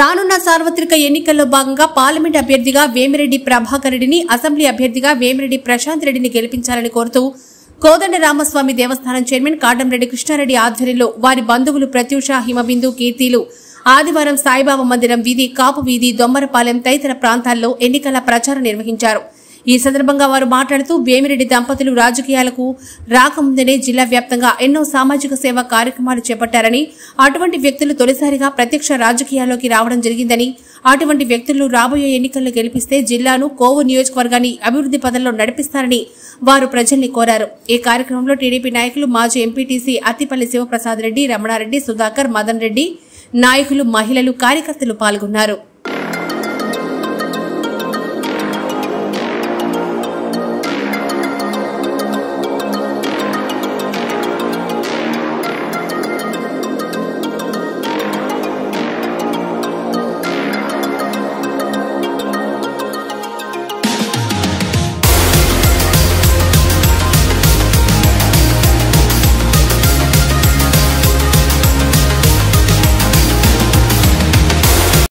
రానున్న సార్వత్రిక ఎన్నికల్లో భాగంగా పార్లమెంట్ అభ్యర్థిగా వేమిరెడ్డి ప్రభాకర్ రెడ్డిని, అసెంబ్లీ అభ్యర్థిగా వేమిరెడ్డి ప్రశాంత్ రెడ్డిని గెలిపించాలని కోరుతూ కోదండరామస్వామి దేవస్థానం చైర్మన్ కాటంరెడ్డి కృష్ణారెడ్డి ఆధ్వర్యంలో వారి బంధువులు ప్రత్యూష, హిమబిందు, కీర్తిలు ఆదివారం సాయిబాబా మందిరం వీధి, కాపు వీధి, దొమ్మరపాలెం తదితర ప్రాంతాల్లో ఎన్నికల ప్రచారం నిర్వహించారు. ఈ సందర్భంగా వారు మాట్లాడుతూ వేమిరెడ్డి దంపతులు రాజకీయాలకు రాకముందనే జిల్లా వ్యాప్తంగా ఎన్నో సామాజిక సేవా కార్యక్రమాలు చేపట్టారని, అటువంటి వ్యక్తులు తొలిసారిగా ప్రత్యక్ష రాజకీయాల్లోకి రావడం జరిగిందని, అటువంటి వ్యక్తులు రాబోయే ఎన్నికల్లో గెలిపిస్తే జిల్లాను, కోవు నియోజకవర్గాన్ని అభివృద్ధి పదంలో నడిపిస్తారని వారు ప్రజల్ని కోరారు. ఈ కార్యక్రమంలో టీడీపీ నాయకులు, మాజీ ఎంపీటీసీ అత్తిపల్లి శివప్రసాద్ రెడ్డి, రమణారెడ్డి, సుధాకర్, మదన్ రెడ్డి, నాయకులు, మహిళలు, కార్యకర్తలు పాల్గొన్నారు.